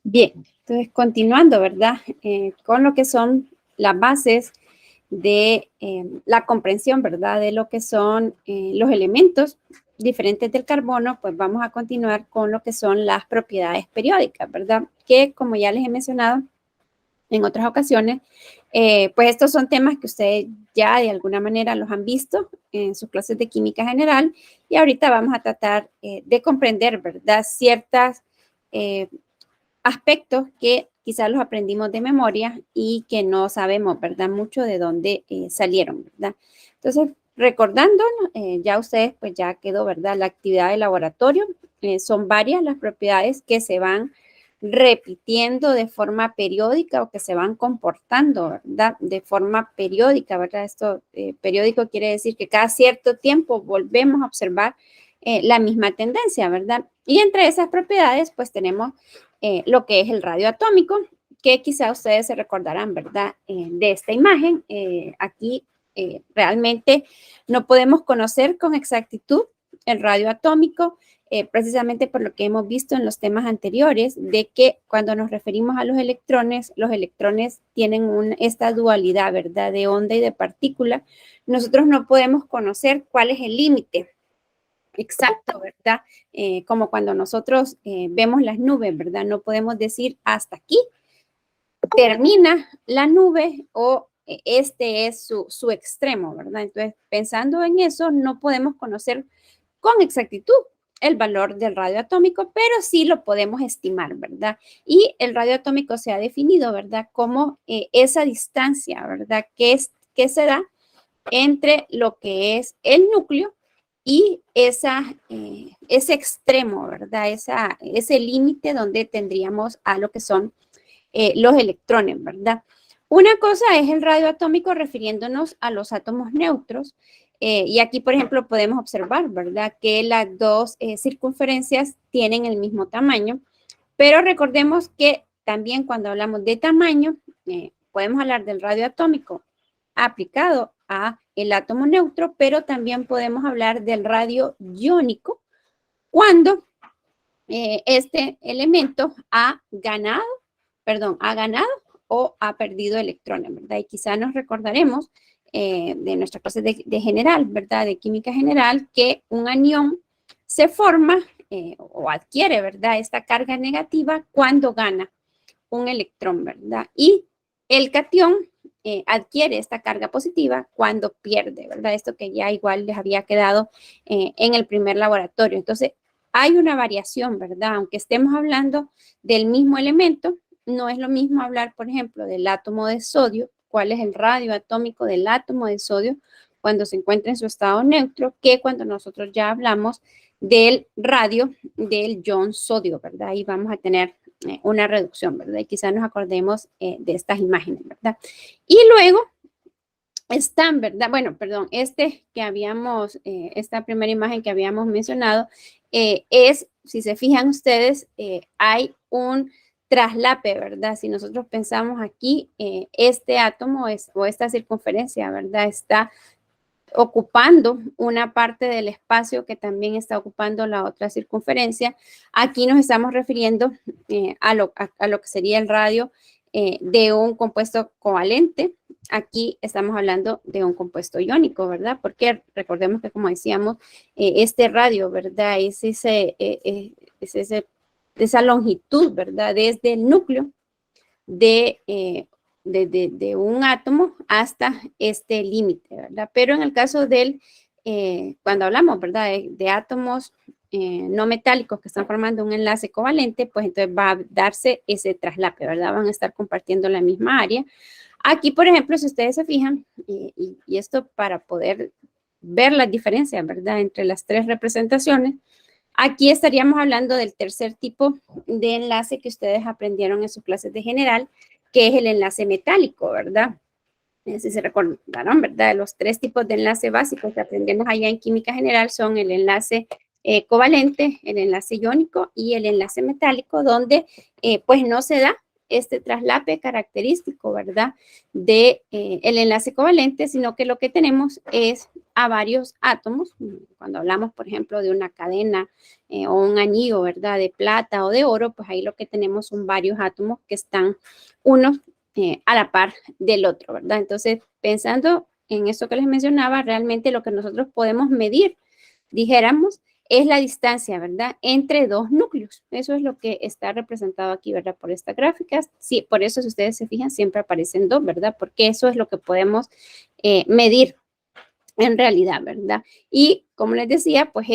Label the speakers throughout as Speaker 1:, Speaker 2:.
Speaker 1: Bien, entonces continuando, ¿verdad? Con lo que son las bases de la comprensión, ¿verdad? De lo que son los elementos diferentes del carbono, pues vamos a continuar con lo que son las propiedades periódicas, ¿verdad? Que como ya les he mencionado en otras ocasiones, pues estos son temas que ustedes ya de alguna manera los han visto en sus clases de química general y ahorita vamos a tratar de comprender, ¿verdad? Ciertas aspectos que quizás los aprendimos de memoria y que no sabemos, ¿verdad? Mucho de dónde salieron, ¿verdad? Entonces, recordando, ya ustedes, pues ya quedó, ¿verdad? La actividad de laboratorio. Son varias las propiedades que se van repitiendo de forma periódica o que se van comportando, ¿verdad? De forma periódica, ¿verdad? Esto periódico quiere decir que cada cierto tiempo volvemos a observar la misma tendencia, ¿verdad? Y entre esas propiedades, pues tenemos lo que es el radio atómico, que quizá ustedes se recordarán, ¿verdad? De esta imagen. Aquí realmente no podemos conocer con exactitud el radio atómico, precisamente por lo que hemos visto en los temas anteriores, de que cuando nos referimos a los electrones tienen esta dualidad, ¿verdad? De onda y de partícula. Nosotros no podemos conocer cuál es el límite exacto, ¿verdad? Como cuando nosotros vemos las nubes, ¿verdad? No podemos decir hasta aquí termina la nube o este es su extremo, ¿verdad? Entonces, pensando en eso, no podemos conocer con exactitud el valor del radio atómico, pero sí lo podemos estimar, ¿verdad? Y el radio atómico se ha definido, ¿verdad? Como esa distancia, ¿verdad? Que se da entre lo que es el núcleo y ese extremo, ¿verdad? Ese límite donde tendríamos a lo que son los electrones, ¿verdad? Una cosa es el radio atómico refiriéndonos a los átomos neutros. Y aquí, por ejemplo, podemos observar, ¿verdad? Que las dos circunferencias tienen el mismo tamaño, pero recordemos que también cuando hablamos de tamaño, podemos hablar del radio atómico aplicado a el átomo neutro, pero también podemos hablar del radio iónico cuando este elemento ha ganado o ha perdido electrones, ¿verdad? Y quizá nos recordaremos de nuestra clase de general, ¿verdad? De química general, que un anión se forma o adquiere, ¿verdad? Esta carga negativa cuando gana un electrón, ¿verdad? Y el catión adquiere esta carga positiva cuando pierde, ¿verdad? Esto que ya igual les había quedado en el primer laboratorio. Entonces, hay una variación, ¿verdad? Aunque estemos hablando del mismo elemento, no es lo mismo hablar, por ejemplo, del átomo de sodio, cuál es el radio atómico del átomo de sodio cuando se encuentra en su estado neutro, que cuando nosotros ya hablamos del radio del ion sodio, ¿verdad? Ahí vamos a tener una reducción, ¿verdad? Y quizás nos acordemos de estas imágenes, ¿verdad? Y luego están, ¿verdad? Bueno, perdón, esta primera imagen que habíamos mencionado es, si se fijan ustedes, hay un traslape, ¿verdad? Si nosotros pensamos aquí, este átomo o esta circunferencia, ¿verdad? Está ocupando una parte del espacio que también está ocupando la otra circunferencia. Aquí nos estamos refiriendo a lo que sería el radio de un compuesto covalente. Aquí estamos hablando de un compuesto iónico, ¿verdad? Porque recordemos que, como decíamos, este radio, ¿verdad? Es esa longitud, ¿verdad? Desde el núcleo de un átomo hasta este límite, ¿verdad? Pero en el caso cuando hablamos, ¿verdad? De átomos no metálicos que están formando un enlace covalente, pues entonces va a darse ese traslape, ¿verdad? Van a estar compartiendo la misma área. Aquí, por ejemplo, si ustedes se fijan, y esto para poder ver las diferencias, ¿verdad? Entre las tres representaciones, aquí estaríamos hablando del tercer tipo de enlace que ustedes aprendieron en sus clases de general, que es el enlace metálico, ¿verdad? Si se recordaron, ¿verdad? Los tres tipos de enlace básicos que aprendemos allá en química general son el enlace covalente, el enlace iónico y el enlace metálico, donde pues no se da este traslape característico, ¿verdad? De el enlace covalente, sino que lo que tenemos es a varios átomos. Cuando hablamos, por ejemplo, de una cadena o un anillo, ¿verdad? De plata o de oro, pues ahí lo que tenemos son varios átomos que están unos a la par del otro, ¿verdad? Entonces, pensando en esto que les mencionaba, realmente lo que nosotros podemos medir, dijéramos, es la distancia, ¿verdad? Entre dos núcleos. Eso es lo que está representado aquí, ¿verdad? Por esta gráfica. Sí, por eso, si ustedes se fijan, siempre aparecen dos, ¿verdad? Porque eso es lo que podemos medir en realidad, ¿verdad? Y como les decía, pues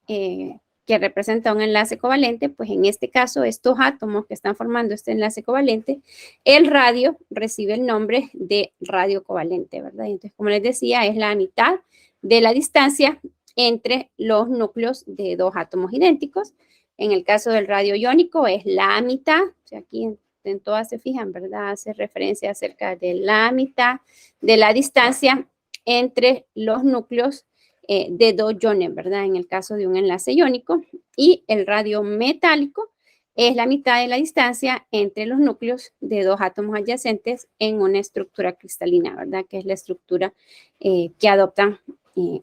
Speaker 1: que representa un enlace covalente, pues en este caso, estos átomos que están formando este enlace covalente, el radio recibe el nombre de radio covalente, ¿verdad? Y entonces, como les decía, es la mitad de la distancia entre los núcleos de dos átomos idénticos. En el caso del radio iónico es la mitad, o sea, aquí en todas se fijan, ¿verdad? Hace referencia acerca de la mitad de la distancia entre los núcleos de dos iones, ¿verdad? En el caso de un enlace iónico. Y el radio metálico es la mitad de la distancia entre los núcleos de dos átomos adyacentes en una estructura cristalina, ¿verdad? Que es la estructura que adoptan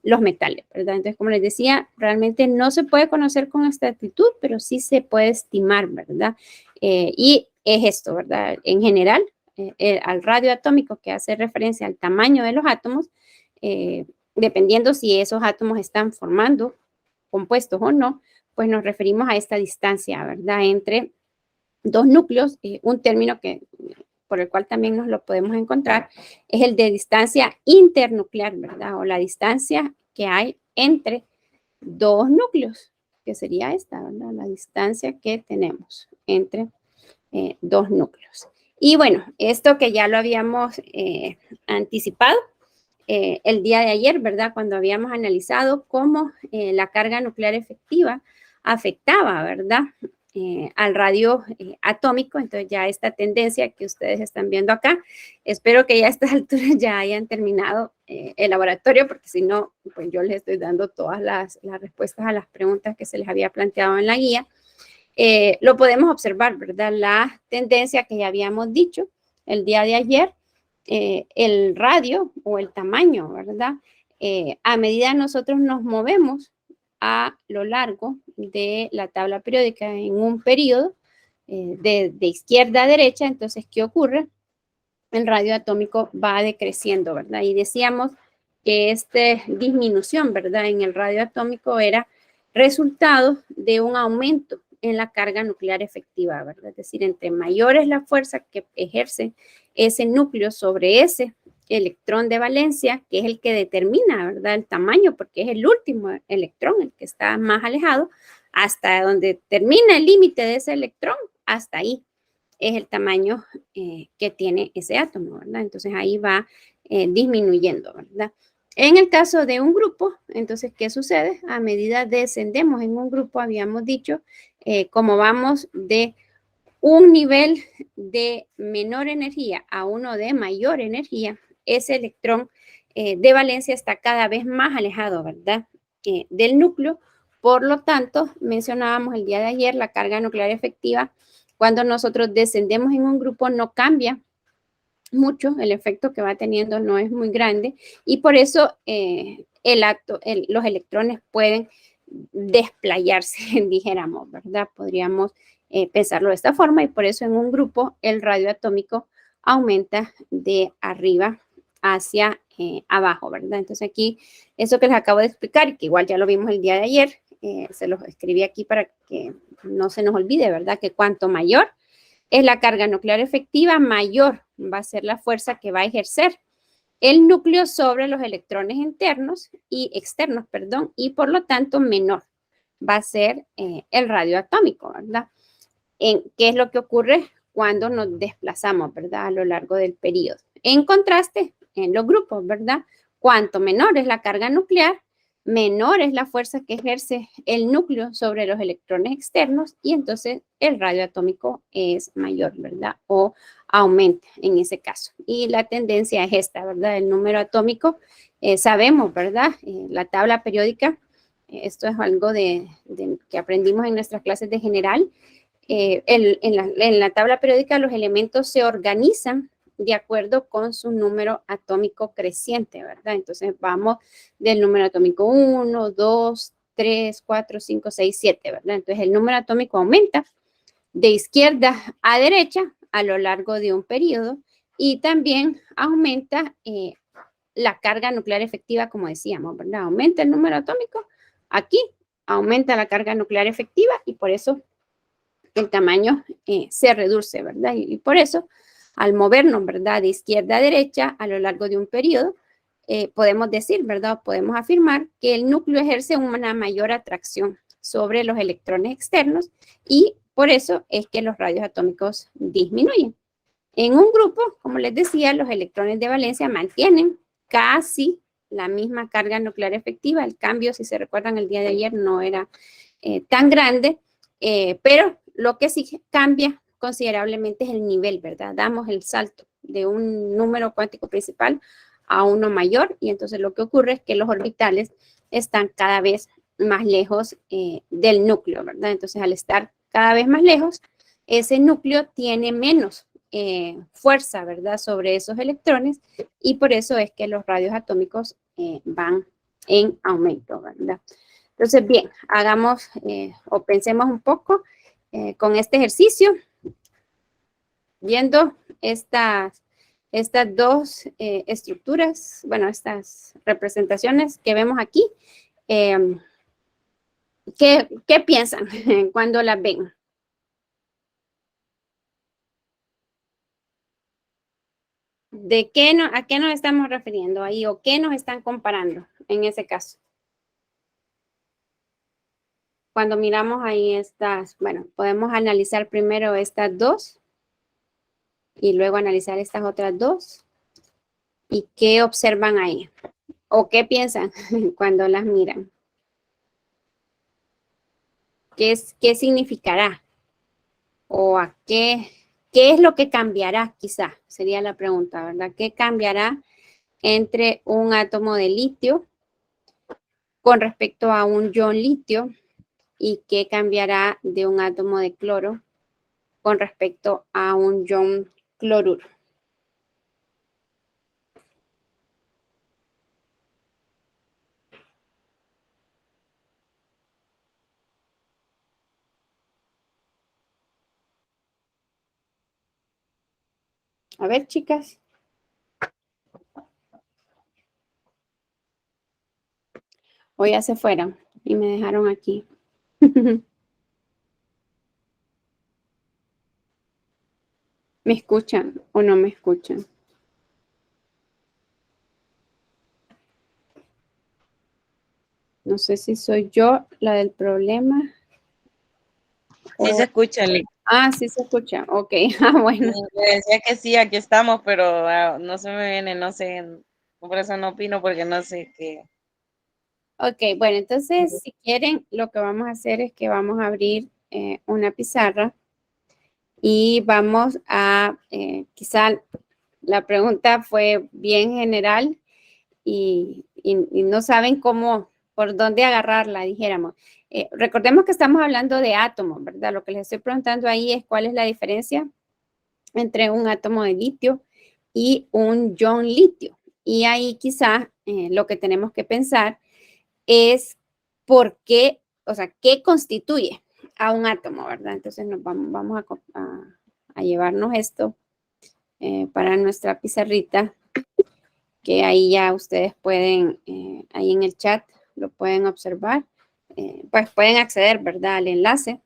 Speaker 1: los metales, ¿verdad? Entonces, como les decía, realmente no se puede conocer con exactitud, pero sí se puede estimar, ¿verdad? Y es esto, ¿verdad? En general, al radio atómico que hace referencia al tamaño de los átomos, dependiendo si esos átomos están formando compuestos o no, pues nos referimos a esta distancia, ¿verdad? Entre dos núcleos, un término por el cual también nos lo podemos encontrar, es el de distancia internuclear, ¿verdad? O la distancia que hay entre dos núcleos, que sería esta, ¿verdad? La distancia que tenemos entre dos núcleos. Y bueno, esto que ya lo habíamos anticipado el día de ayer, ¿verdad? Cuando habíamos analizado cómo la carga nuclear efectiva afectaba, ¿verdad? Al radio atómico. Entonces ya esta tendencia que ustedes están viendo acá, espero que ya a estas alturas ya hayan terminado el laboratorio, porque si no, pues yo les estoy dando todas las respuestas a las preguntas que se les había planteado en la guía. Lo podemos observar, ¿verdad? La tendencia que ya habíamos dicho el día de ayer, el radio o el tamaño, ¿verdad? A medida nosotros nos movemos a lo largo de la tabla periódica en un periodo de izquierda a derecha, entonces, ¿qué ocurre? El radio atómico va decreciendo, ¿verdad? Y decíamos que esta disminución, ¿verdad? En el radio atómico era resultado de un aumento en la carga nuclear efectiva, ¿verdad? Es decir, entre mayor es la fuerza que ejerce ese núcleo sobre ese electrón de valencia, que es el que determina, ¿verdad? El tamaño, porque es el último electrón, el que está más alejado, hasta donde termina el límite de ese electrón, hasta ahí es el tamaño que tiene ese átomo, ¿verdad? Entonces ahí va disminuyendo, ¿verdad? En el caso de un grupo, entonces, ¿qué sucede? A medida descendemos en un grupo, habíamos dicho, como vamos de un nivel de menor energía a uno de mayor energía, ese electrón de valencia está cada vez más alejado, ¿verdad? Del núcleo. Por lo tanto, mencionábamos el día de ayer la carga nuclear efectiva. Cuando nosotros descendemos en un grupo no cambia mucho, el efecto que va teniendo no es muy grande y por eso los electrones pueden desplayarse, dijéramos, ¿verdad? Podríamos pensarlo de esta forma y por eso en un grupo el radio atómico aumenta de arriba hacia abajo, ¿verdad? Entonces aquí, eso que les acabo de explicar, que igual ya lo vimos el día de ayer, se los escribí aquí para que no se nos olvide, ¿verdad? Que cuanto mayor es la carga nuclear efectiva, mayor va a ser la fuerza que va a ejercer el núcleo sobre los electrones externos, perdón, y por lo tanto menor va a ser el radio atómico, ¿verdad? ¿Qué es lo que ocurre cuando nos desplazamos, ¿verdad? A lo largo del periodo. En contraste, en los grupos, ¿verdad? Cuanto menor es la carga nuclear, menor es la fuerza que ejerce el núcleo sobre los electrones externos y entonces el radio atómico es mayor, ¿verdad? O aumenta en ese caso. Y la tendencia es esta, ¿verdad? El número atómico, sabemos, ¿verdad? La tabla periódica, esto es algo que aprendimos en nuestras clases de general. En la tabla periódica los elementos se organizan de acuerdo con su número atómico creciente, ¿verdad? Entonces vamos del número atómico 1, 2, 3, 4, 5, 6, 7, ¿verdad? Entonces el número atómico aumenta de izquierda a derecha a lo largo de un periodo y también aumenta la carga nuclear efectiva, como decíamos, ¿verdad? Aumenta el número atómico, aquí aumenta la carga nuclear efectiva y por eso el tamaño se reduce, ¿verdad? Y por eso, al movernos, ¿verdad? De izquierda a derecha a lo largo de un periodo, podemos decir, ¿verdad? Podemos afirmar que el núcleo ejerce una mayor atracción sobre los electrones externos y por eso es que los radios atómicos disminuyen. En un grupo, como les decía, los electrones de valencia mantienen casi la misma carga nuclear efectiva. El cambio, si se recuerdan, el día de ayer no era tan grande, pero lo que sí cambia considerablemente es el nivel, ¿verdad? Damos el salto de un número cuántico principal a uno mayor y entonces lo que ocurre es que los orbitales están cada vez más lejos del núcleo, ¿verdad? Entonces al estar cada vez más lejos, ese núcleo tiene menos fuerza, ¿verdad? Sobre esos electrones y por eso es que los radios atómicos van en aumento, ¿verdad? Entonces, bien, hagamos o pensemos un poco con este ejercicio, viendo estas dos estructuras, bueno, estas representaciones que vemos aquí. ¿Qué piensan cuando las ven? ¿A qué nos estamos refiriendo ahí o qué nos están comparando en ese caso? Cuando miramos ahí estas, bueno, podemos analizar primero estas dos y luego analizar estas otras dos. ¿Y qué observan ahí? ¿O qué piensan cuando las miran? ¿Qué significará? ¿O a qué es lo que cambiará? Quizá sería la pregunta, ¿verdad? ¿Qué cambiará entre un átomo de litio con respecto a un ion litio y qué cambiará de un átomo de cloro con respecto a un ion cloruro? A ver, chicas. O ya se fueron y me dejaron aquí. ¿Me escuchan o no me escuchan? No sé si soy yo la del problema.
Speaker 2: Sí se escucha, Lee.
Speaker 1: Ah, sí se escucha. Ok, ah, bueno.
Speaker 2: Le decía que sí, aquí estamos, pero no se me viene, no sé, por eso no opino, porque no sé qué.
Speaker 1: Ok, bueno, entonces si quieren, lo que vamos a hacer es que vamos a abrir una pizarra y vamos a, quizá la pregunta fue bien general y no saben cómo, por dónde agarrarla, dijéramos. Recordemos que estamos hablando de átomos, ¿verdad? Lo que les estoy preguntando ahí es cuál es la diferencia entre un átomo de litio y un ion litio. Y ahí quizá lo que tenemos que pensar es por qué, o sea, qué constituye a un átomo, ¿verdad? Entonces vamos a llevarnos esto para nuestra pizarrita, que ahí ya ustedes pueden, ahí en el chat lo pueden observar, pues pueden acceder, ¿verdad? Al enlace.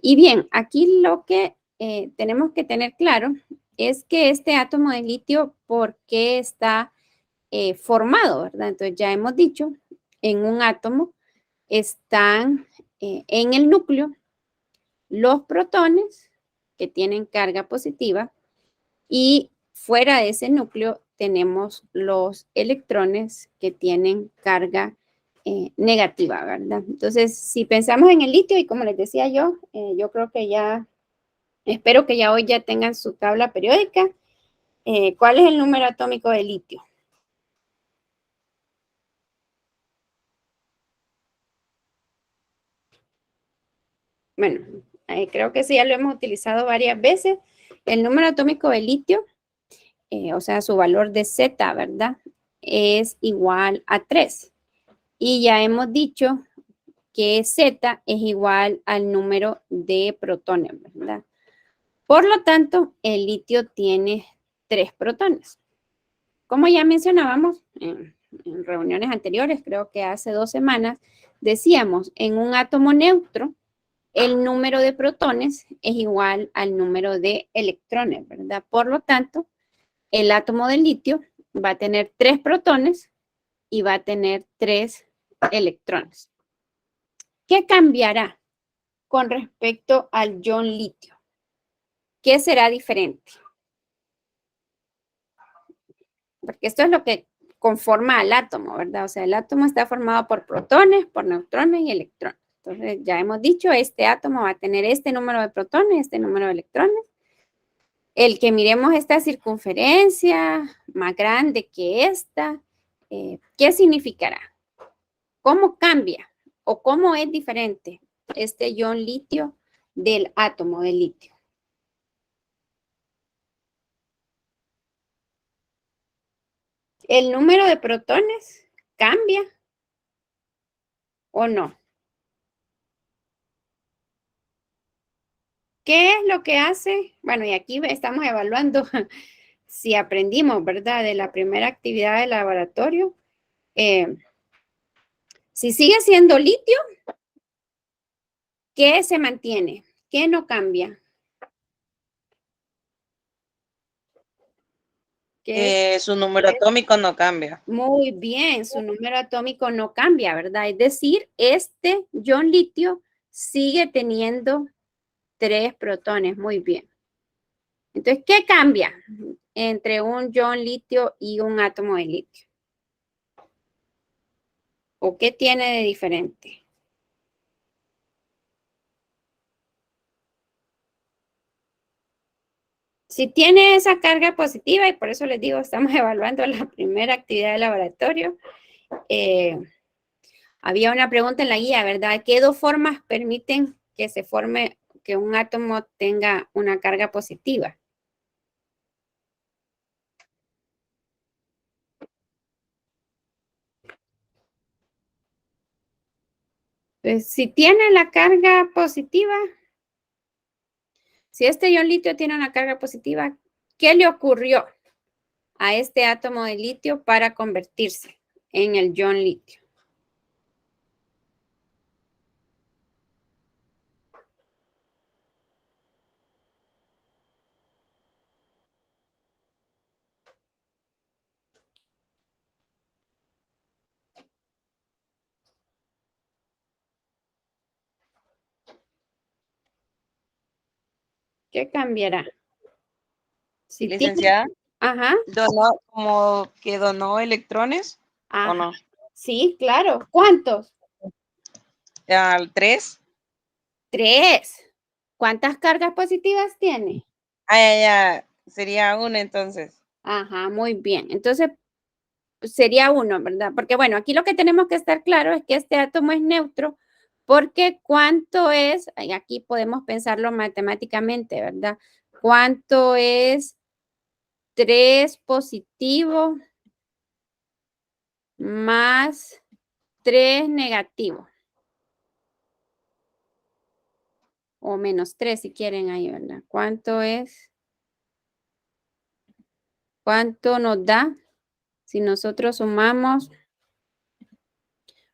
Speaker 1: Y bien, aquí lo que tenemos que tener claro es que este átomo de litio, ¿por qué está formado, verdad? Entonces ya hemos dicho, en un átomo están en el núcleo los protones que tienen carga positiva y fuera de ese núcleo tenemos los electrones que tienen carga negativa, ¿verdad? Entonces, si pensamos en el litio, y como les decía yo creo que ya, espero que ya hoy ya tengan su tabla periódica. ¿Cuál es el número atómico de litio? Bueno, creo que sí, ya lo hemos utilizado varias veces. El número atómico de litio o sea, su valor de Z, ¿verdad? Es igual a 3. Y ya hemos dicho que Z es igual al número de protones, ¿verdad? Por lo tanto, el litio tiene 3 protones. Como ya mencionábamos en reuniones anteriores, creo que hace 2 semanas, decíamos, en un átomo neutro, el número de protones es igual al número de electrones, ¿verdad? Por lo tanto, el átomo de litio va a tener 3 protones y va a tener 3 electrones. ¿Qué cambiará con respecto al ion litio? ¿Qué será diferente? Porque esto es lo que conforma al átomo, ¿verdad? O sea, el átomo está formado por protones, por neutrones y electrones. Entonces, ya hemos dicho, este átomo va a tener este número de protones, este número de electrones. El que miremos esta circunferencia más grande que esta, ¿qué significará? ¿Cómo cambia o cómo es diferente este ion litio del átomo de litio? ¿El número de protones cambia o no? ¿Qué es lo que hace? Bueno, y aquí estamos evaluando si aprendimos, ¿verdad? De la primera actividad del laboratorio. Si sigue siendo litio, ¿qué se mantiene? ¿Qué no cambia? ¿Qué es?
Speaker 2: Su número atómico no cambia.
Speaker 1: Muy bien, su número atómico no cambia, ¿verdad? Es decir, este ion litio sigue teniendo 3 protones. Muy bien. Entonces, ¿qué cambia entre un ion litio y un átomo de litio? ¿O qué tiene de diferente? Si tiene esa carga positiva, y por eso les digo, estamos evaluando la primera actividad de laboratorio, había una pregunta en la guía, ¿verdad? ¿Qué 2 formas permiten que se forme, que un átomo tenga una carga positiva? Entonces, si tiene la carga positiva, si este ion litio tiene una carga positiva, ¿qué le ocurrió a este átomo de litio para convertirse en el ion litio? ¿Qué cambiará? Si tiene,
Speaker 2: Licenciada,
Speaker 1: ajá,
Speaker 2: donó, como que donó electrones, ¿o
Speaker 1: ajá,
Speaker 2: no?
Speaker 1: sí, claro. ¿Cuántos?
Speaker 2: Al 3.
Speaker 1: 3. ¿Cuántas cargas positivas tiene?
Speaker 2: Ah, ya, ya. Sería uno entonces.
Speaker 1: Ajá, muy bien. Entonces, pues, sería 1, ¿verdad? Porque bueno, aquí lo que tenemos que estar claro es que este átomo es neutro, porque ¿cuánto es? Y aquí podemos pensarlo matemáticamente, ¿verdad? ¿Cuánto es 3 positivo más 3 negativo? O menos 3 si quieren ahí, ¿verdad? ¿Cuánto es? ¿Cuánto nos da si nosotros sumamos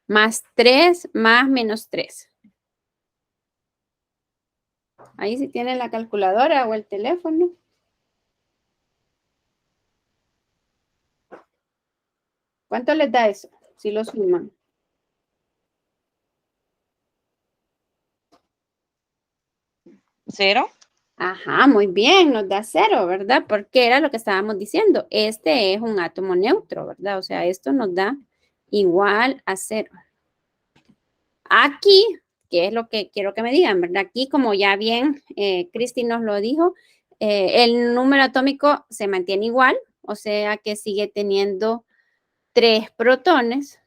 Speaker 1: más 3 más menos 3? Ahí si tienen la calculadora o el teléfono. ¿Cuánto les da eso si lo suman?
Speaker 2: 0.
Speaker 1: Ajá, muy bien, nos da 0, ¿verdad? Porque era lo que estábamos diciendo. Este es un átomo neutro, ¿verdad? O sea, esto nos da igual a 0. Aquí, que es lo que quiero que me digan, ¿verdad? Aquí, como ya bien Cristi nos lo dijo, el número atómico se mantiene igual, o sea que sigue teniendo 3 protones,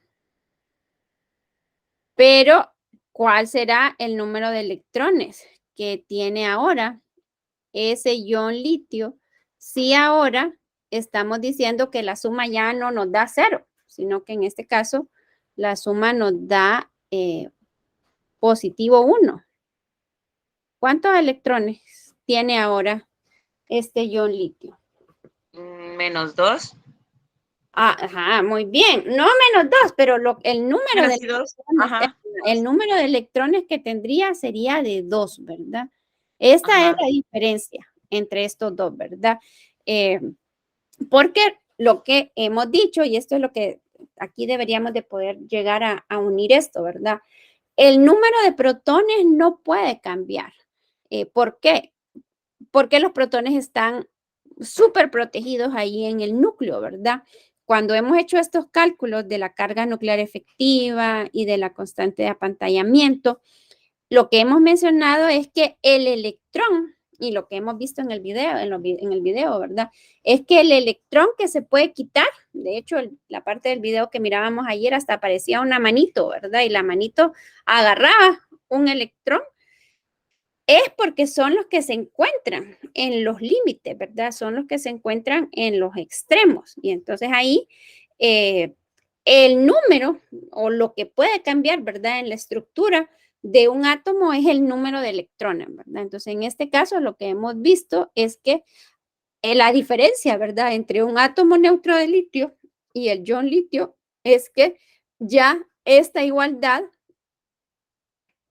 Speaker 1: pero ¿cuál será el número de electrones que tiene ahora ese ion litio? Si ahora estamos diciendo que la suma ya no nos da 0, sino que en este caso la suma nos da positivo 1. ¿Cuántos electrones tiene ahora este ion litio?
Speaker 2: -2.
Speaker 1: Ajá, muy bien. No -2, pero el número de electrones, el número de electrones que tendría sería de 2, ¿verdad? Esta es la diferencia entre estos dos, ¿verdad? Porque lo que hemos dicho, y esto es lo que aquí deberíamos de poder llegar a unir esto, ¿verdad? El número de protones no puede cambiar. ¿Por qué? Porque los protones están súper protegidos ahí en el núcleo, ¿verdad? Cuando hemos hecho estos cálculos de la carga nuclear efectiva y de la constante de apantallamiento, lo que hemos mencionado es que el electrón, y lo que hemos visto en el video, en el video, ¿verdad? Es que el electrón que se puede quitar, de hecho, la parte del video que mirábamos ayer hasta aparecía una manito, ¿verdad? Y la manito agarraba un electrón, es porque son los que se encuentran en los límites, ¿verdad? Son los que se encuentran en los extremos. Y entonces ahí el número o lo que puede cambiar, ¿verdad? En la estructura de un átomo es el número de electrones, ¿verdad? Entonces en este caso lo que hemos visto es que la diferencia, ¿verdad? Entre un átomo neutro de litio y el ion litio es que ya esta igualdad,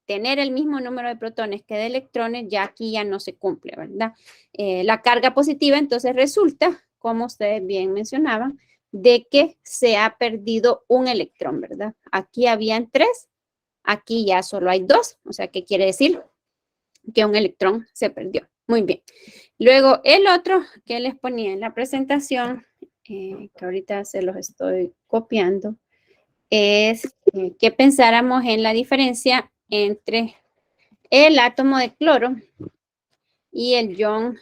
Speaker 1: tener el mismo número de protones que de electrones, ya aquí ya no se cumple, ¿verdad? La carga positiva entonces resulta, como ustedes bien mencionaban, de que se ha perdido un electrón, ¿verdad? Aquí habían 3, aquí ya solo hay 2, o sea, ¿qué quiere decir? Que un electrón se perdió. Muy bien. Luego, el otro que les ponía en la presentación, que ahorita se los estoy copiando, es que pensáramos en la diferencia entre el átomo de cloro y el ion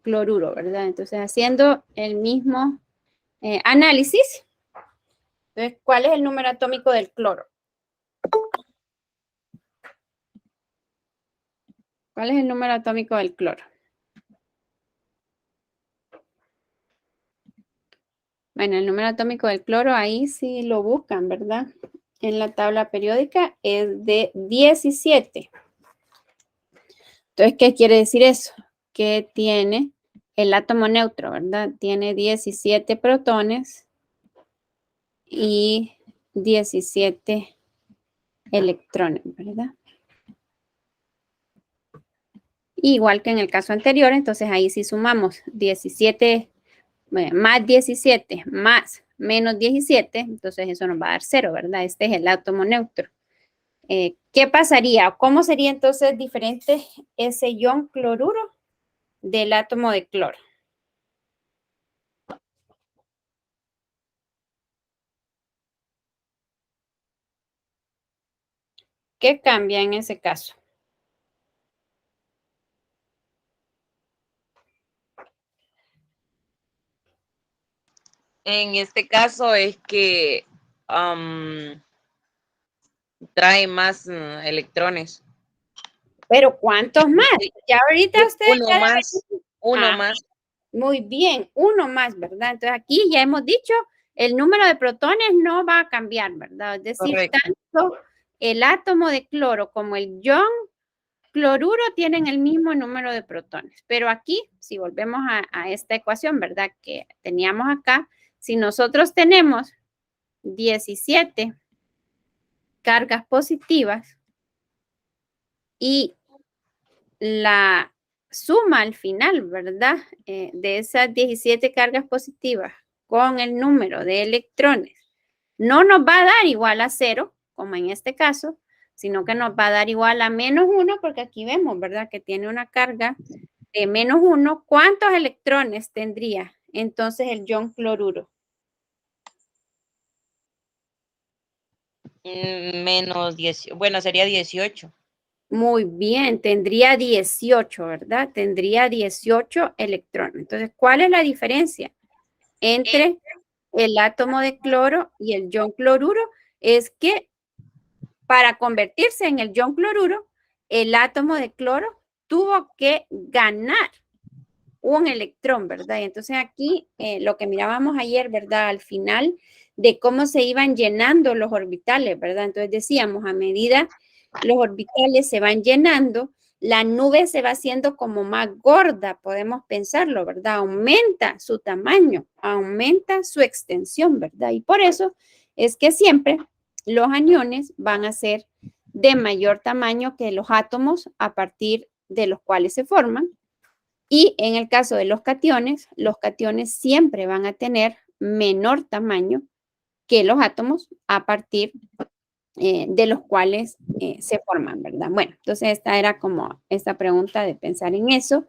Speaker 1: cloruro, ¿verdad? Entonces, haciendo el mismo análisis, entonces, ¿cuál es el número atómico del cloro? ¿Cuál es el número atómico del cloro? Bueno, el número atómico del cloro, ahí sí lo buscan, ¿verdad? En la tabla periódica es de 17. Entonces, ¿qué quiere decir eso? Que tiene el átomo neutro, ¿verdad? Tiene 17 protones y 17 electrones, ¿verdad? Igual que en el caso anterior, entonces ahí sí sumamos 17 más 17 más menos 17, entonces eso nos va a dar 0, ¿verdad? Este es el átomo neutro. ¿Qué pasaría? ¿Cómo sería entonces diferente ese ion cloruro del átomo de cloro? ¿Qué cambia en ese caso?
Speaker 2: En este caso es que trae más electrones.
Speaker 1: Pero ¿cuántos más? Ya ahorita ustedes
Speaker 2: Uno más, uno más.
Speaker 1: Muy bien, uno más, ¿verdad? Entonces aquí ya hemos dicho, el número de protones no va a cambiar, ¿verdad? Es decir,
Speaker 2: Correcto.
Speaker 1: tanto el átomo de cloro como el ion cloruro tienen el mismo número de protones. Pero aquí, si volvemos a esta ecuación, ¿verdad? Que teníamos acá, si nosotros tenemos 17 cargas positivas y la suma al final, ¿verdad? De esas 17 cargas positivas con el número de electrones no nos va a dar igual a 0, como en este caso, sino que nos va a dar igual a -1, porque aquí vemos, ¿verdad? Que tiene una carga de -1. ¿Cuántos electrones tendría entonces el ion cloruro?
Speaker 2: Menos 10, bueno, sería 18.
Speaker 1: Muy bien, tendría 18, ¿verdad? Tendría 18 electrones. Entonces, ¿cuál es la diferencia entre el átomo de cloro y el ion cloruro? Es que para convertirse en el ion cloruro, el átomo de cloro tuvo que ganar un electrón, ¿verdad? Y entonces aquí lo que mirábamos ayer, ¿verdad? Al final de cómo se iban llenando los orbitales, ¿verdad? Entonces decíamos, a medida los orbitales se van llenando, la nube se va haciendo como más gorda, podemos pensarlo, ¿verdad? Aumenta su tamaño, aumenta su extensión, ¿verdad? Y por eso es que siempre los aniones van a ser de mayor tamaño que los átomos a partir de los cuales se forman. Y en el caso de los cationes siempre van a tener menor tamaño que los átomos a partir de los cuales se forman, ¿verdad? Bueno, entonces esta era como esta pregunta de pensar en eso.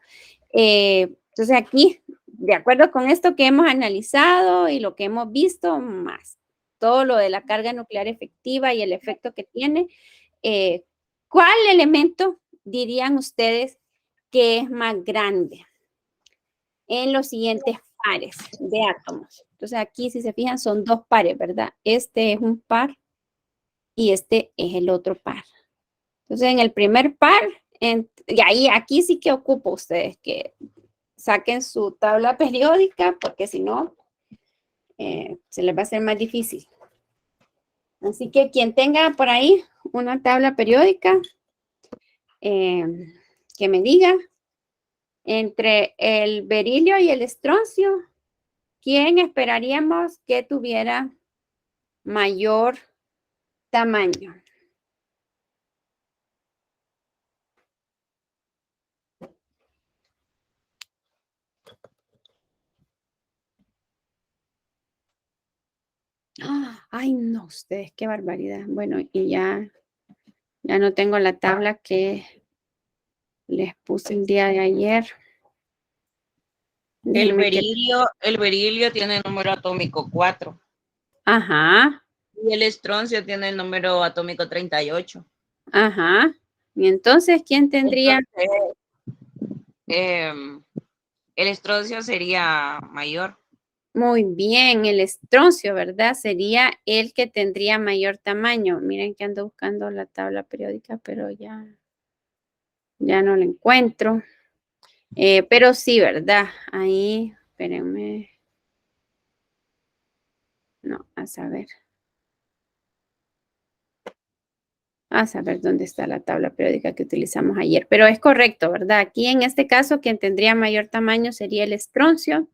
Speaker 1: Entonces aquí, de acuerdo con esto que hemos analizado y lo que hemos visto, más todo lo de la carga nuclear efectiva y el efecto que tiene, ¿cuál elemento dirían ustedes que es más grande en los siguientes pares de átomos? Entonces aquí, si se fijan, son dos pares, ¿verdad? Este es un par y este es el otro par. Entonces, en el primer par, y ahí, aquí sí que ocupo ustedes que saquen su tabla periódica, porque si no, se les va a hacer más difícil. Así que quien tenga por ahí una tabla periódica, que me diga, entre el berilio y el estroncio, ¿quién esperaríamos que tuviera mayor tamaño? Ay, no, ustedes, qué barbaridad. Bueno, y ya no tengo la tabla que les puse el día de ayer.
Speaker 2: El
Speaker 1: Déjenme que...
Speaker 2: berilio tiene el número atómico 4
Speaker 1: Ajá,
Speaker 2: y el estroncio tiene el número atómico 38.
Speaker 1: ajá. Y entonces, ¿quién tendría?
Speaker 2: Entonces, el estroncio sería mayor.
Speaker 1: Muy bien, el estroncio, ¿verdad? Sería el que tendría mayor tamaño. Miren que ando buscando la tabla periódica, pero ya no la encuentro. Pero sí, ¿verdad? Ahí, espérenme. No, a saber. A saber dónde está la tabla periódica que utilizamos ayer. Pero es correcto, ¿verdad? Aquí en este caso, quien tendría mayor tamaño sería el estroncio.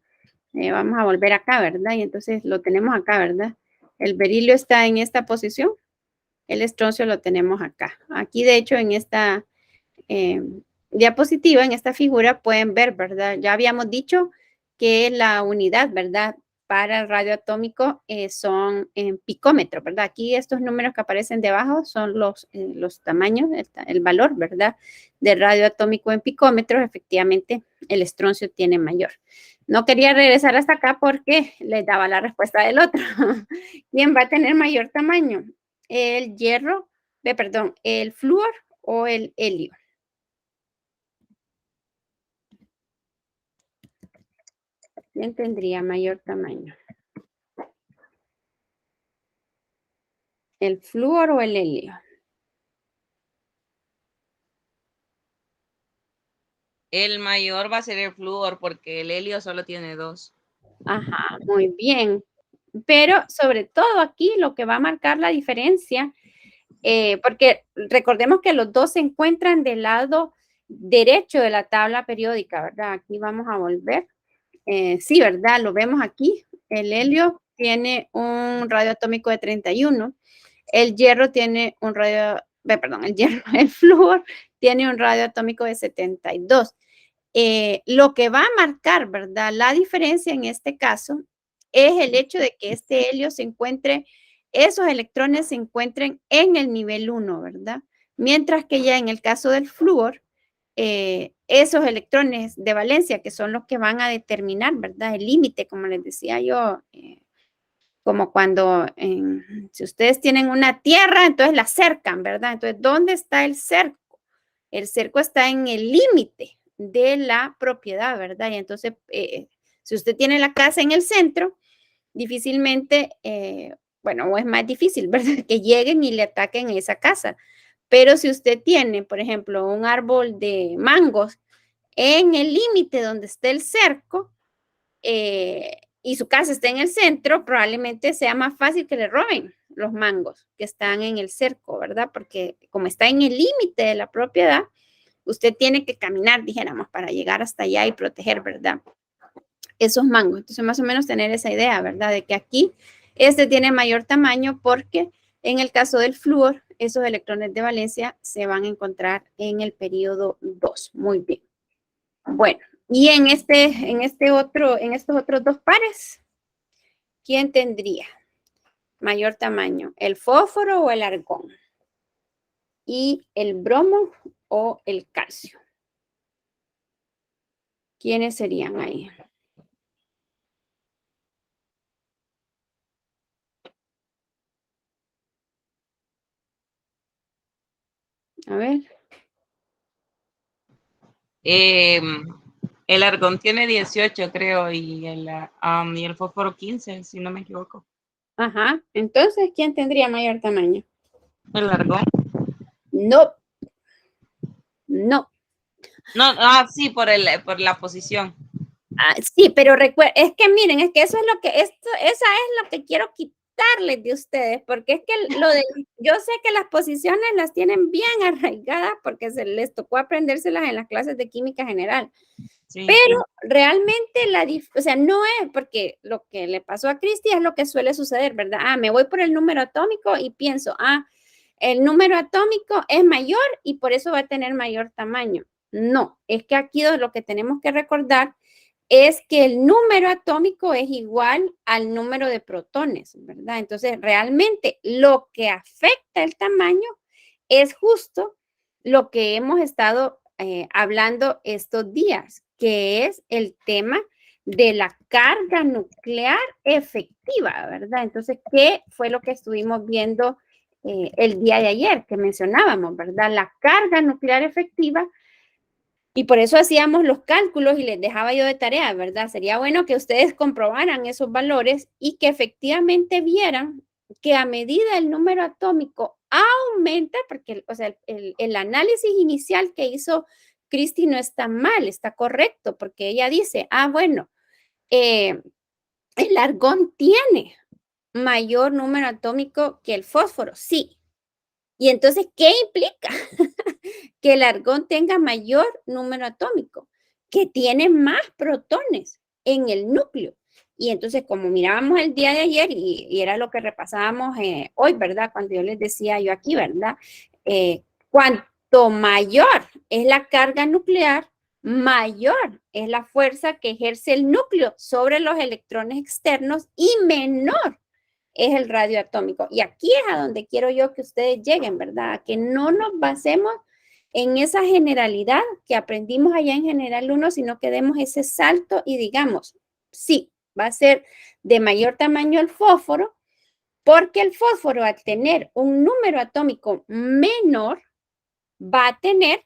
Speaker 1: Vamos a volver acá, ¿verdad? Y entonces lo tenemos acá, ¿verdad? El berilio está en esta posición, el estroncio lo tenemos acá. Aquí, de hecho, en esta eh, diapositiva, en esta figura, pueden ver, ¿verdad? Ya habíamos dicho que la unidad, ¿verdad? Para el radio atómico son en picómetro, ¿verdad? Aquí estos números que aparecen debajo son los tamaños, el valor, ¿verdad? Del radio atómico en picómetros. Efectivamente, el estroncio tiene mayor. No quería regresar hasta acá porque les daba la respuesta del otro. ¿Quién va a tener mayor tamaño? ¿El hierro, perdón, el flúor o el helio? ¿Quién tendría mayor tamaño? ¿El flúor o el helio?
Speaker 2: El mayor va a ser el flúor porque el helio solo tiene 2.
Speaker 1: Ajá, muy bien. Pero sobre todo aquí lo que va a marcar la diferencia, porque recordemos que los dos se encuentran del lado derecho de la tabla periódica, ¿verdad? Aquí vamos a volver. Sí, ¿verdad? Lo vemos aquí. El helio tiene un radio atómico de 31. El hierro tiene un radio, perdón, el flúor tiene un radio atómico de 72. Lo que va a marcar, ¿verdad? La diferencia en este caso es el hecho de que este helio se encuentre, esos electrones se encuentren en el nivel 1, ¿verdad? Mientras que ya en el caso del flúor, esos electrones de valencia, que son los que van a determinar, ¿verdad? El límite, como les decía yo, como cuando, si ustedes tienen una tierra, entonces la cercan, ¿verdad? Entonces, ¿dónde está el cerco? El cerco está en el límite de la propiedad, ¿verdad? Y entonces, si usted tiene la casa en el centro, difícilmente, bueno, o es más difícil, ¿verdad? Que lleguen y le ataquen esa casa. Pero si usted tiene, por ejemplo, un árbol de mangos en el límite donde esté el cerco y su casa está en el centro, probablemente sea más fácil que le roben los mangos que están en el cerco, ¿verdad? Porque como está en el límite de la propiedad, usted tiene que caminar, dijéramos, para llegar hasta allá y proteger, ¿verdad? Esos mangos. Entonces, más o menos tener esa idea, ¿verdad? De que aquí este tiene mayor tamaño porque en el caso del flúor, esos electrones de valencia se van a encontrar en el periodo 2. Muy bien. Bueno, y en estos otros dos pares, ¿quién tendría mayor tamaño? ¿El fósforo o el argón? ¿Y el bromo o el calcio? ¿Quiénes serían ahí? A ver.
Speaker 2: El argón tiene 18, creo, y el fósforo 15, si no me equivoco.
Speaker 1: Ajá. Entonces, ¿quién tendría mayor tamaño?
Speaker 2: El argón.
Speaker 1: No. No.
Speaker 2: No, sí, por la posición.
Speaker 1: Sí, pero es que miren, es que eso es lo que, esa es lo que quiero quitarles de ustedes, porque es que yo sé que las posiciones las tienen bien arraigadas porque se les tocó aprendérselas en las clases de química general.
Speaker 2: Sí.
Speaker 1: Pero realmente o sea, no es porque lo que le pasó a Cristi es lo que suele suceder, ¿verdad? Me voy por el número atómico y pienso, el número atómico es mayor y por eso va a tener mayor tamaño. No, es que aquí lo que tenemos que recordar es que el número atómico es igual al número de protones, ¿verdad? Entonces, realmente lo que afecta el tamaño es justo lo que hemos estado hablando estos días, que es el tema de la carga nuclear efectiva, ¿verdad? Entonces, ¿qué fue lo que estuvimos viendo el día de ayer que mencionábamos, ¿verdad? La carga nuclear efectiva. Y por eso hacíamos los cálculos y les dejaba yo de tarea, ¿verdad? Sería bueno que ustedes comprobaran esos valores y que efectivamente vieran que a medida el número atómico aumenta, porque o sea, el análisis inicial que hizo Cristi no está mal, está correcto, porque ella dice, bueno, el argón tiene mayor número atómico que el fósforo, sí. Y entonces, ¿qué implica? Que el argón tenga mayor número atómico, que tiene más protones en el núcleo. Y entonces, como mirábamos el día de ayer, y era lo que repasábamos hoy, ¿verdad? Cuando yo les decía yo aquí, ¿verdad? Cuanto mayor es la carga nuclear, mayor es la fuerza que ejerce el núcleo sobre los electrones externos y menor es el radio atómico. Y aquí es a donde quiero yo que ustedes lleguen, ¿verdad? A que no nos basemos en esa generalidad que aprendimos allá en General 1, sino que demos ese salto y digamos, sí, va a ser de mayor tamaño el fósforo, porque el fósforo al tener un número atómico menor, va a tener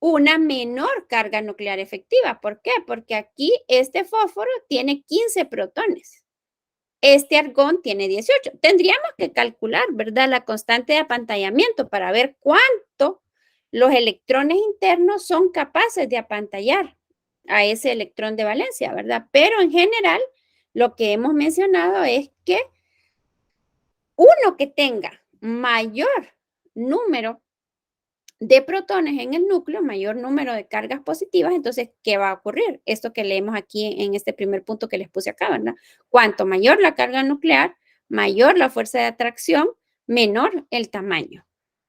Speaker 1: una menor carga nuclear efectiva. ¿Por qué? Porque aquí este fósforo tiene 15 protones. Este argón tiene 18. Tendríamos que calcular, ¿verdad? La constante de apantallamiento para ver cuánto los electrones internos son capaces de apantallar a ese electrón de valencia, ¿verdad? Pero en general, lo que hemos mencionado es que uno que tenga mayor número de protones en el núcleo, mayor número de cargas positivas, entonces, ¿qué va a ocurrir? Esto que leemos aquí en este primer punto que les puse acá, ¿verdad? Cuanto mayor la carga nuclear, mayor la fuerza de atracción, menor el tamaño.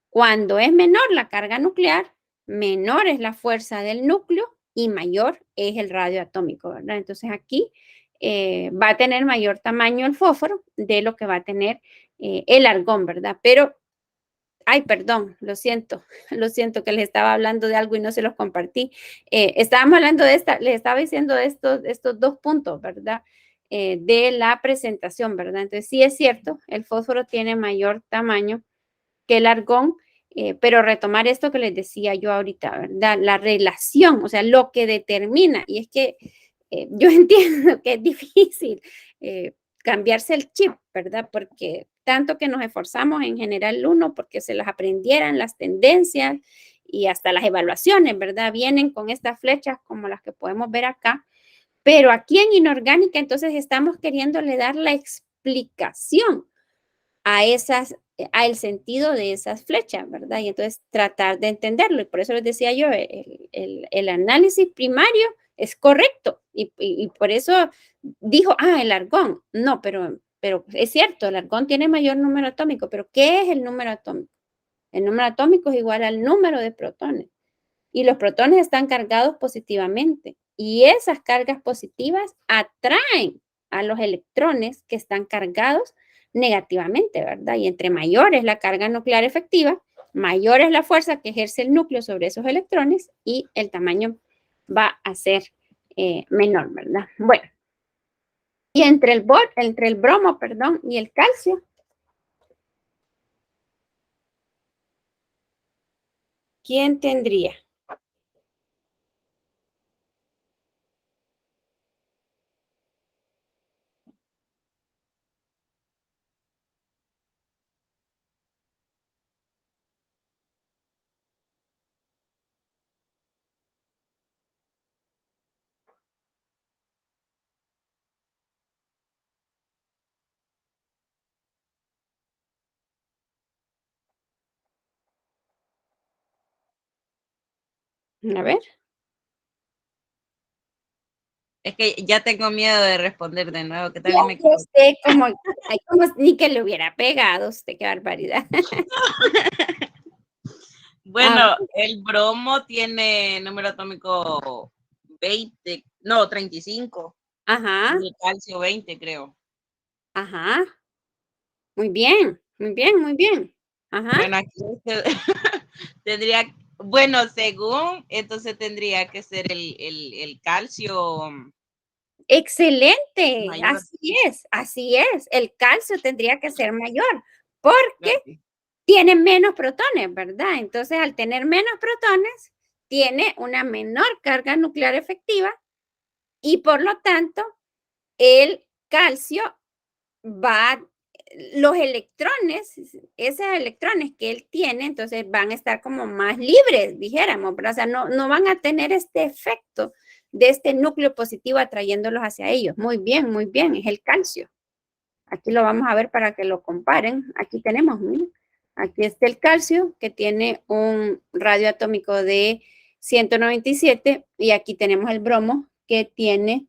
Speaker 1: Cuando es menor la carga nuclear, menor es la fuerza del núcleo y mayor es el radio atómico, ¿verdad? Entonces aquí va a tener mayor tamaño el fósforo de lo que va a tener el argón, ¿verdad? Pero perdón, lo siento que les estaba hablando de algo y no se los compartí. Estábamos hablando les estaba diciendo de estos dos puntos, ¿verdad? De la presentación, ¿verdad? Entonces, sí es cierto, el fósforo tiene mayor tamaño que el argón, pero retomar esto que les decía yo ahorita, ¿verdad? La relación, o sea, lo que determina, y es que yo entiendo que es difícil cambiarse el chip, ¿verdad? Porque tanto que nos esforzamos en general uno, porque se las aprendieran las tendencias y hasta las evaluaciones, ¿verdad? Vienen con estas flechas como las que podemos ver acá, pero aquí en inorgánica entonces estamos queriéndole dar la explicación a el sentido de esas flechas, ¿verdad? Y entonces tratar de entenderlo. Y por eso les decía yo, el análisis primario es correcto. Y por eso dijo, el argón. No, pero es cierto, el argón tiene mayor número atómico, pero ¿qué es el número atómico? El número atómico es igual al número de protones. Y los protones están cargados positivamente. Y esas cargas positivas atraen a los electrones que están cargados negativamente, ¿verdad? Y entre mayor es la carga nuclear efectiva, mayor es la fuerza que ejerce el núcleo sobre esos electrones y el tamaño va a ser menor, ¿verdad? Bueno, y entre el bromo, perdón, y el calcio, ¿quién tendría? A ver.
Speaker 2: Es que ya tengo miedo de responder de nuevo, ¿qué tal
Speaker 1: Ya
Speaker 2: y me
Speaker 1: yo
Speaker 2: equivoco?
Speaker 1: sé como, ay, como ni que le hubiera pegado usted, qué barbaridad. Ah,
Speaker 2: Bueno, el bromo tiene número atómico 20, no, 35,
Speaker 1: ajá,
Speaker 2: y el calcio 20, creo.
Speaker 1: ajá, muy bien, muy bien, muy bien. Ajá,
Speaker 2: Bueno, aquí tendría, bueno, según, entonces tendría que ser el calcio
Speaker 1: excelente,
Speaker 2: mayor.
Speaker 1: así es. El calcio tendría que ser mayor porque
Speaker 2: Ok.
Speaker 1: tiene menos protones, ¿verdad? Entonces, al tener menos protones, tiene una menor carga nuclear efectiva y por lo tanto, el calcio va, los electrones, esos electrones que él tiene, entonces van a estar como más libres, dijéramos, ¿verdad? O sea, no van a tener este efecto de este núcleo positivo atrayéndolos hacia ellos. Muy bien, es el calcio. Aquí lo vamos a ver para que lo comparen. Aquí tenemos, miren, aquí está el calcio que tiene un radio atómico de 197 y aquí tenemos el bromo que tiene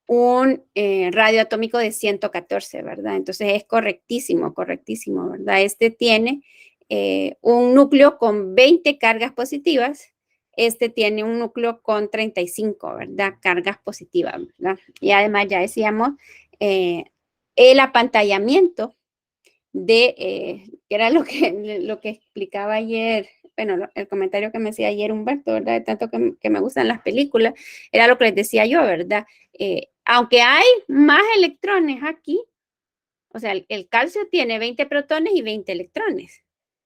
Speaker 1: un radio atómico de 114, ¿verdad? Entonces es correctísimo, correctísimo, ¿verdad? Este tiene un núcleo con 20 cargas positivas, este tiene un núcleo con 35, ¿verdad? Cargas positivas, ¿verdad? Y además ya decíamos, el apantallamiento que era lo que explicaba ayer, bueno, el comentario que me hacía ayer Humberto, ¿verdad? De tanto que me gustan las películas, era lo que les decía yo, ¿verdad? Aunque hay más electrones aquí, o sea, el calcio tiene 20 protones y 20 electrones.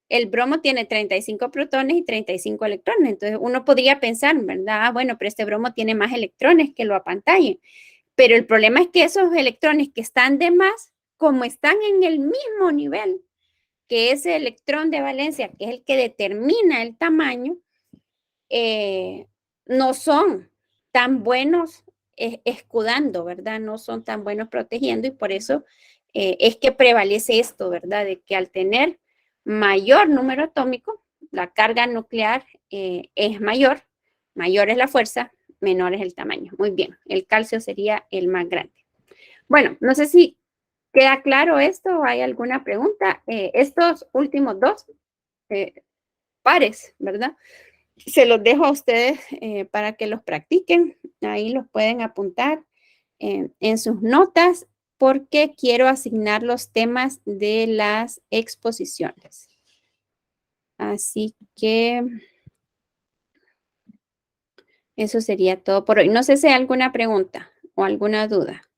Speaker 1: El bromo tiene 35 protones y 35 electrones. Entonces uno podría pensar, ¿verdad? Bueno, pero este bromo tiene más electrones que lo apantallen. Pero el problema es que esos electrones que están de más, como están en el mismo nivel que ese electrón de valencia, que es el que determina el tamaño, no son tan buenos escudando, ¿verdad? No son tan buenos protegiendo y por eso es que prevalece esto, ¿verdad? De que al tener mayor número atómico, la carga nuclear es mayor, mayor es la fuerza, menor es el tamaño. Muy bien, el calcio sería el más grande. Bueno, no sé si queda claro esto o hay alguna pregunta. Estos últimos dos eh, pares, ¿verdad? Se los dejo a ustedes para que los practiquen. Ahí los pueden apuntar en sus notas porque quiero asignar los temas de las exposiciones. Así que eso sería todo por hoy. No sé si hay alguna pregunta o alguna duda.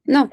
Speaker 1: No.